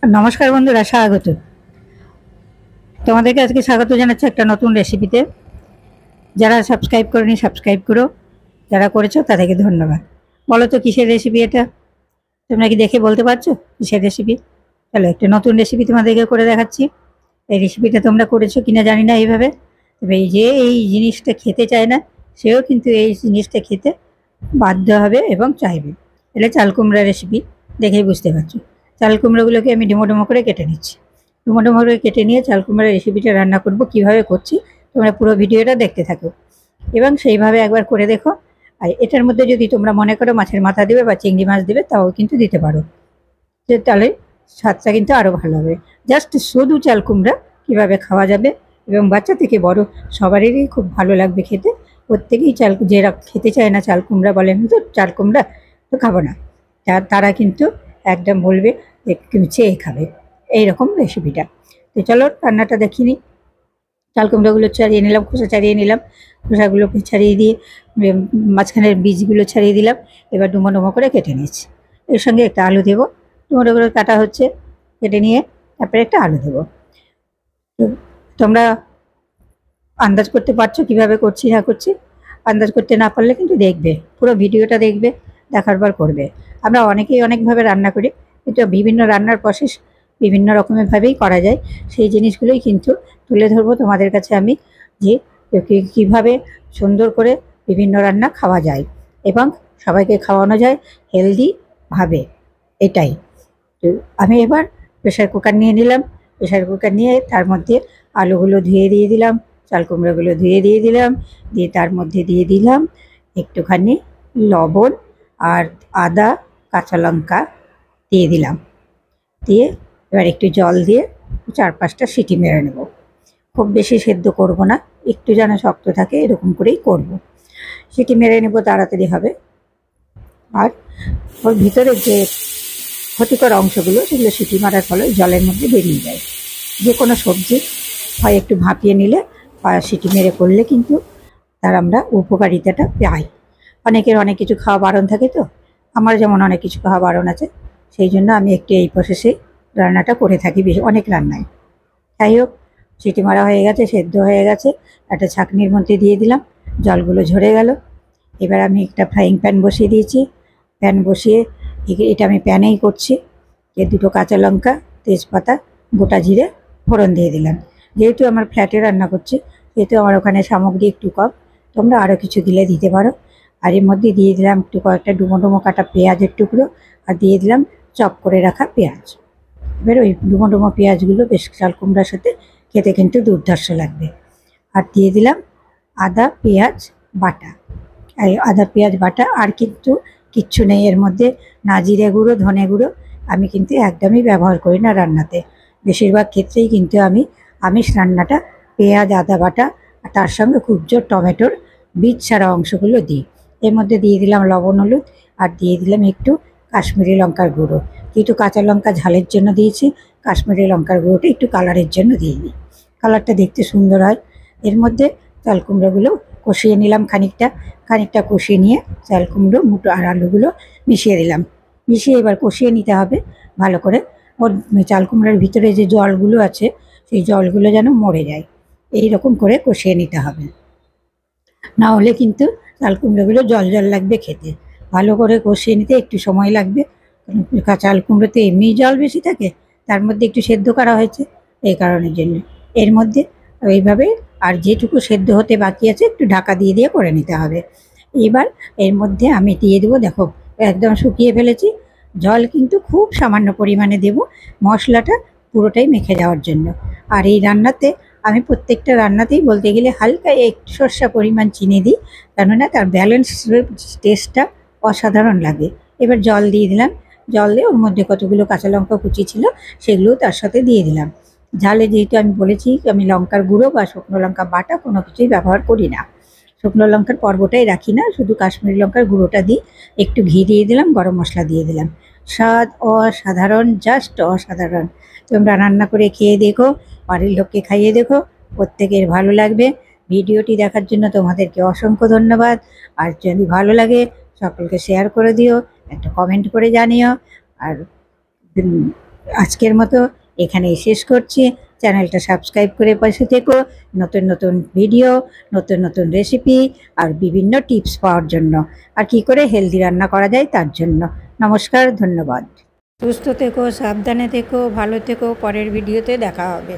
নমস্কার বন্ধুরা, স্বাগত। তোমাদেরকে আজকে স্বাগত জানাচ্ছি একটা নতুন রেসিপিতে। যারা সাবস্ক্রাইব করনি সাবস্ক্রাইব করো, যারা করেছো তাদেরকে ধন্যবাদ। বলো তো কিসের রেসিপি এটা? তোমরা কি দেখে বলতে পারছো কিসের রেসিপি? চলো একটা নতুন রেসিপি তোমাদেরকে করে দেখাচ্ছি। এই রেসিপিটা তোমরা করেছো কিনা জানি না এইভাবে, তবে এই যে এই জিনিসটা খেতে চায় না সেও কিন্তু এই জিনিসটা খেতে বাধ্য হবে এবং চাইবে। এটা চাল কুমড়া রেসিপি, দেখেই বুঝতে পারছো। চাল কুমড়োগুলোকে আমি ডুমো ডুমো করে কেটে নিচ্ছি। ডুমো ডুমো করে কেটে নিয়ে চাল কুমড়ার রেসিপিটা রান্না করব, কিভাবে করছি তোমরা পুরো ভিডিওটা দেখতে থাকো এবং সেইভাবে একবার করে দেখো। আর এটার মধ্যে যদি তোমরা মনে করো মাছের মাথা দেবে বা চিংড়ি মাছ দেবে, তাও কিন্তু দিতে পারো, যে তাহলে স্বাদটা কিন্তু আরও ভালো হবে। জাস্ট শুধু চাল কুমড়া কীভাবে খাওয়া যাবে এবং বাচ্চা থেকে বড় সবারই খুব ভালো লাগবে খেতে। প্রত্যেকেই যারা খেতে চায় না চাল কুমড়া, বলেন তো চাল কুমড়া তো খাবো না, তারা কিন্তু একদম বলবে যে চেয়ে খাবে এইরকম রেসিপিটা। তো চলো রান্নাটা দেখিনি নিই। চাল কুমড়োগুলো ছাড়িয়ে নিলাম, খোসা ছাড়িয়ে নিলাম, খোসাগুলোকে ছাড়িয়ে দিয়ে মাঝখানের বীজগুলো ছাড়িয়ে দিলাম। এবার ডুমো ডুমো করে কেটে নিচ্ছি। এর সঙ্গে একটা আলু দেবো, ডুমো ডুমো করে কাটা হচ্ছে, কেটে নিয়ে তারপরে একটা আলু দেবো। তো তোমরা আন্দাজ করতে পারছো কিভাবে করছি না করছি? আন্দাজ করতে না পারলে কিন্তু দেখবে, পুরো ভিডিওটা দেখবে, দেখার পর করবে। আমরা অনেকেই অনেকভাবে রান্না করি, কিন্তু বিভিন্ন রান্নার প্রসেস বিভিন্ন রকমেরভাবেই করা যায়। সেই জিনিসগুলোই কিন্তু তুলে ধরবো তোমাদের কাছে আমি, যে কীভাবে সুন্দর করে বিভিন্ন রান্না খাওয়া যায় এবং সবাইকে খাওয়ানো যায় হেলদিভাবে, এটাই। তো আমি এবার প্রেশার কুকার নিয়ে নিলাম। প্রেশার কুকার নিয়ে তার মধ্যে আলুগুলো ধুয়ে দিয়ে দিলাম, চাল কুমড়োগুলো ধুয়ে দিয়ে দিলাম, দিয়ে তার মধ্যে দিয়ে দিলাম একটুখানি লবণ আর আদা কাঁচা লঙ্কা দিয়ে দিলাম। দিয়ে এবার একটু জল দিয়ে 4-5টা সিটি মেরে নেব। খুব বেশি সেদ্ধ করব না, একটু যেন শক্ত থাকে এরকম করেই করব। সিটি মেরে নেব, তাড়াতাড়ি হবে। আর ওর ভিতরে যে ক্ষতিকর অংশগুলো সেগুলো সিটি মারার ফলে জলের মধ্যে বেরিয়ে যায়। যে কোনো সবজি হয় একটু ভাপিয়ে নিলে বা সিটি মেরে করলে কিন্তু তার আমরা উপকারিতাটা পাই। অনেকের অনেক কিছু খাওয়া বারণ থাকে, তো আমার যেমন অনেক কিছু খাওয়া বারণ আছে, সেই জন্য আমি একটু এই প্রসেসে রান্নাটা করে থাকি বেশি, অনেক রান্নায়। যাই হোক, সিটি মারা হয়ে গেছে, সেদ্ধ হয়ে গেছে, একটা ছাঁকনির মধ্যে দিয়ে দিলাম, জলগুলো ঝরে গেল। এবার আমি একটা ফ্রাইং প্যান বসিয়ে দিয়েছি। প্যান বসিয়ে এটা আমি প্যানেই করছি। এর 2টো কাঁচা লঙ্কা, তেজপাতা, গোটা জিরে ফোড়ন দিয়ে দিলাম। যেহেতু আমার ফ্ল্যাটে রান্না করছি, যেহেতু আমার ওখানে সামগ্রী একটু কম, তোমরা আরও কিছু দিলে দিতে পারো। আর এর মধ্যে দিয়ে দিলাম একটু কয়েকটা ডুমো ডুমো কাটা পেঁয়াজের টুকরো, আর দিয়ে দিলাম চপ করে রাখা পেঁয়াজ। এবার ওই ডুমো ডুমো পেঁয়াজগুলো বেশ চাল কুমড়ার সাথে খেতে কিন্তু দুর্ধর্ষ লাগবে। আর দিয়ে দিলাম আদা পেঁয়াজ বাটা। এই আদা পেঁয়াজ বাটা, আর কিন্তু কিচ্ছু নেই এর মধ্যে, না জিরে গুঁড়ো ধনে গুঁড়ো আমি কিন্তু একদমই ব্যবহার করি না রান্নাতে। বেশিরভাগ ক্ষেত্রেই কিন্তু আমি আমিষ রান্নাটা পেঁয়াজ আদা বাটা আর তার সঙ্গে খুব জোর টমেটোর বীজ ছাড়া অংশগুলো দিই। এর মধ্যে দিয়ে দিলাম লবণ হলুদ, আর দিয়ে দিলাম একটু কাশ্মীরি লঙ্কার গুঁড়ো। একটু কাঁচা লঙ্কা ঝালের জন্য দিয়েছি, কাশ্মীরি লঙ্কার গুঁড়োটা একটু কালারের জন্য দিয়ে দিই, কালারটা দেখতে সুন্দর হয়। এর মধ্যে চাল কুমড়োগুলো কষিয়ে নিলাম, খানিকটা কষিয়ে নিয়ে চাল কুমড়ো মুটো আর আলুগুলো মিশিয়ে দিলাম। মিশিয়ে এবার কষিয়ে নিতে হবে ভালো করে। ওর চাল কুমড়োর ভিতরে যে জলগুলো আছে সেই জলগুলো যেন মরে যায়, এই রকম করে কষিয়ে নিতে হবে। না হলে কিন্তু চাল কুমড়োগুলো জল জল লাগবে খেতে। ভালো করে কষিয়ে নিতে একটু সময় লাগবে, কারণ চাল কুমড়োতে এমনিই জল বেশি থাকে, তার মধ্যে একটু সেদ্ধ করা হয়েছে এই কারণের জন্য। এর মধ্যে এইভাবে আর যেটুকু সেদ্ধ হতে বাকি আছে একটু ঢাকা দিয়ে দিয়ে করে নিতে হবে। এবার এর মধ্যে আমি দিয়ে দেবো, দেখো একদম শুকিয়ে ফেলেছি, জল কিন্তু খুব সামান্য পরিমাণে দেব, মশলাটা পুরোটাই মেখে যাওয়ার জন্য। আর এই রান্নাতে আমি প্রত্যেকটা রান্নাতেই বলতে গেলে হালকা একটু সর্ষা পরিমাণ চিনি দিই, কেননা তার ব্যালেন্স টেস্টটা অসাধারণ লাগে। এবার জল দিয়ে দিলাম, জল দিয়ে ওর মধ্যে কতগুলো কাঁচা লঙ্কা কুচি ছিল সেগুলোও তার সাথে দিয়ে দিলাম। ঝালে যেহেতু আমি বলেছি আমি লঙ্কার গুঁড়ো বা শুকনো লঙ্কা বাটা কোনো কিছুই ব্যবহার করি না, শুকনো লঙ্কার পর্বটাই রাখি না, শুধু কাশ্মীরি লঙ্কার গুঁড়োটা দিই। একটু ঘি দিয়ে দিলাম, গরম মশলা দিয়ে দিলাম। স্বাদ অসাধারণ, জাস্ট অসাধারণ। তোমরা রান্না করে খেয়ে দেখো, বাড়ির লোককে খাইয়ে দেখো, প্রত্যেকের ভালো লাগবে। ভিডিওটি দেখার জন্য তোমাদেরকে অসংখ্য ধন্যবাদ। আর যদি ভালো লাগে সকলকে শেয়ার করে দিও, একটা কমেন্ট করে জানিও। আর আজকের মতো এখানেই শেষ করছি। চ্যানেলটা সাবস্ক্রাইব করে পাশে থেকো, নতুন নতুন ভিডিও, নতুন নতুন রেসিপি আর বিভিন্ন টিপস পাওয়ার জন্য, আর কি করে হেলদি রান্না করা যায় তার জন্য। নমস্কার, ধন্যবাদ। সুস্থ থেকো, সাবধানে থেকো, ভালো থেকো। পরের ভিডিওতে দেখা হবে।